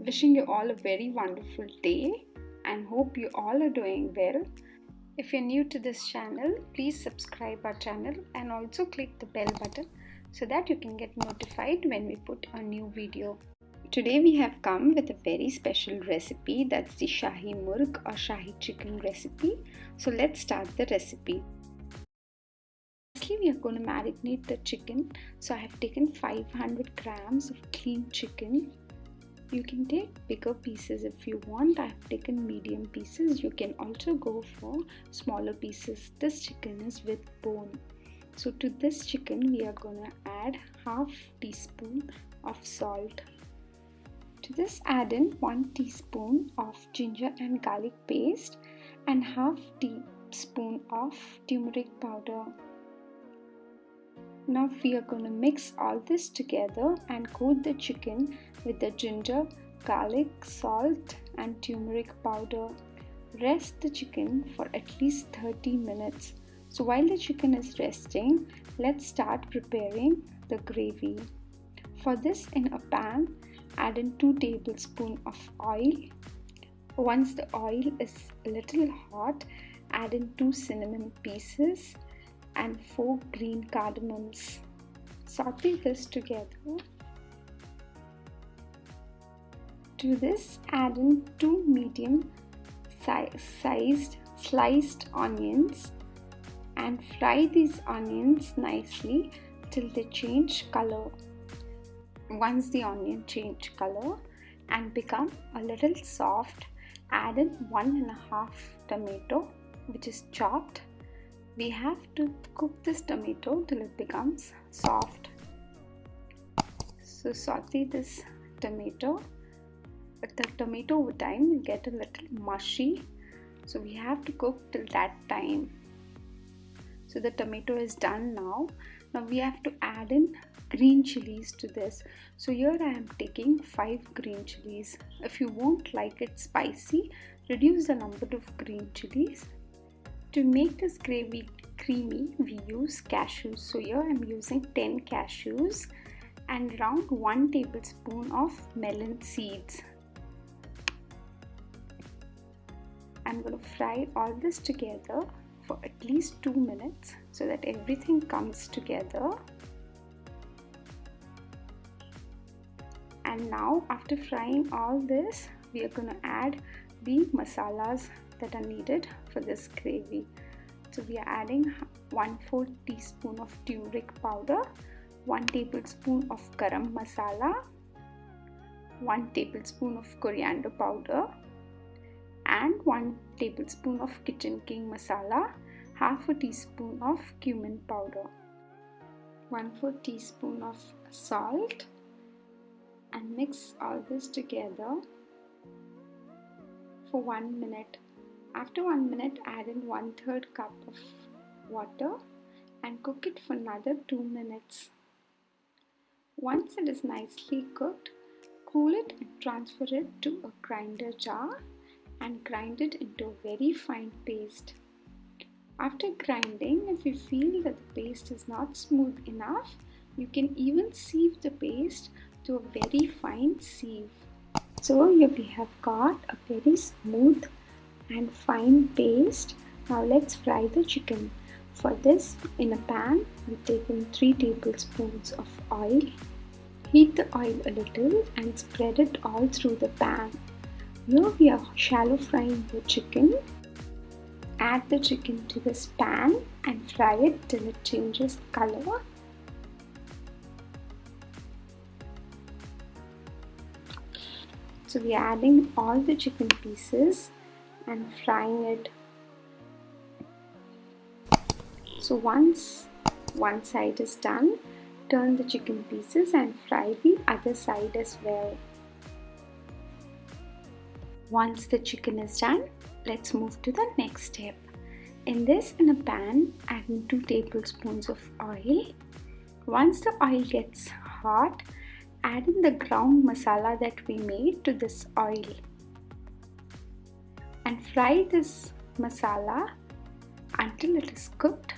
Wishing you all a very wonderful day and hope you all are doing well. If you're new to this channel, please subscribe our channel and also click the bell button so that you can get notified when we put a new video. Today we have come with a very special recipe, that's the Shahi Murgh or Shahi chicken recipe. So let's start the recipe. Firstly, we are going to marinate the chicken. So I have taken 500 grams of clean chicken. You can take bigger pieces if you want. I have taken medium pieces. You can also go for smaller pieces. This chicken is with bone. So to this chicken we are going to add half teaspoon of salt. To this add in 1 teaspoon of ginger and garlic paste and half teaspoon of turmeric powder. Now we are going to mix all this together and coat the chicken with the ginger, garlic, salt and turmeric powder. Rest the chicken for at least 30 minutes. So while the chicken is resting, let's start preparing the gravy. For this, in a pan, add in 2 tablespoons of oil. Once the oil is a little hot, add in 2 cinnamon pieces and 4 green cardamoms. Saute this together. To this, add in 2 medium sized sliced onions and fry these onions nicely till they change color. Once the onion change color and become a little soft, add in 1.5 tomato which is chopped. We have to cook this tomato till it becomes soft. So saute this tomato. But the tomato over time will get a little mushy. So we have to cook till that time. So the tomato is done now. Now we have to add in green chilies to this. So here I am taking 5 green chilies. If you won't like it spicy, reduce the number of green chilies. To make this gravy creamy, we use cashews. So here I am using 10 cashews and around 1 tablespoon of melon seeds. I'm going to fry all this together for at least 2 minutes so that everything comes together. And now after frying all this, we are going to add the masalas that are needed for this gravy. So we are adding 1/4 teaspoon of turmeric powder, 1 tablespoon of garam masala, 1 tablespoon of coriander powder and 1 tablespoon of kitchen king masala, half a teaspoon of cumin powder, 1/4 teaspoon of salt, and mix all this together for 1 minute. After 1 minute, add in 1/3 cup of water and cook it for another 2 minutes. Once it is nicely cooked, cool it and transfer it to a grinder jar and grind it into a very fine paste. After grinding, if you feel that the paste is not smooth enough, you can even sieve the paste to a very fine sieve. So here we have got a very smooth and fine paste. Now let's fry the chicken. For this, in a pan, we take in 3 tablespoons of oil. Heat the oil a little and spread it all through the pan. Here we are shallow frying the chicken. Add the chicken to this pan and fry it till it changes color. So we are adding all the chicken pieces and frying it. So once one side is done, turn the chicken pieces and fry the other side as well. Once the chicken is done, let's move to the next step. In a pan, add in 2 tablespoons of oil. Once the oil gets hot, add in the ground masala that we made to this oil and fry this masala until it is cooked.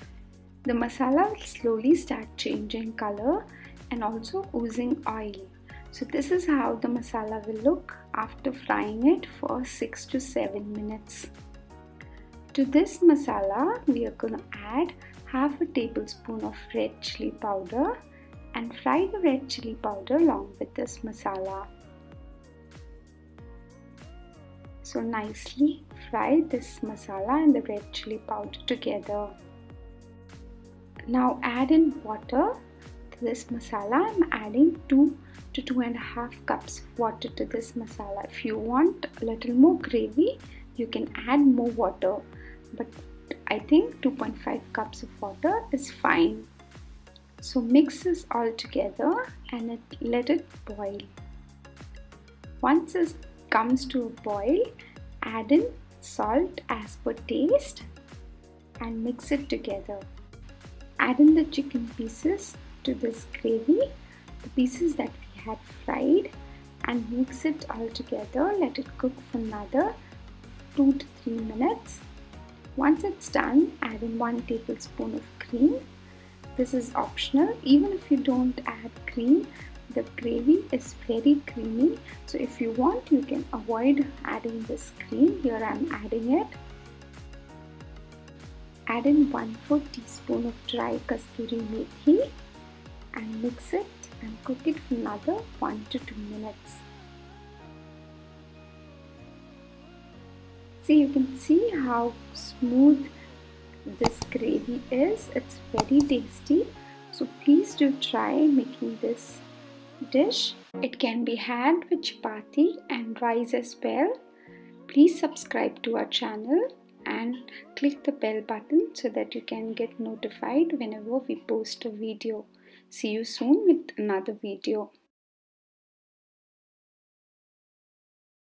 The masala will slowly start changing color and also oozing oil. So this is how the masala will look after frying it for 6 to 7 minutes. To this masala, we are going to add half a tablespoon of red chilli powder and fry the red chilli powder along with this masala. So nicely fry this masala and the red chilli powder together. Now add in water to this masala. I'm adding 2 to 2.5 cups of water to this masala. If you want a little more gravy, you can add more water, but I think 2.5 cups of water is fine. So mix this all together and let it boil. Once it comes to a boil, add in salt as per taste and mix it together. Add in the chicken pieces to this gravy, the pieces that we had fried, and mix it all together. Let it cook for another 2 to 3 minutes. Once it's done, add in 1 tablespoon of cream. This is optional. Even if you don't add cream, the gravy is very creamy. So if you want, you can avoid adding this cream. Here I am adding it. Add in 1/4 teaspoon of dry kasturi methi and mix it and cook it for another 1 to 2 minutes. See, you can see how smooth this gravy is. It's very tasty. So please do try making this dish. It can be had with chapatti and rice as well. Please subscribe to our channel and click the bell button so that you can get notified whenever we post a video. See you soon with another video.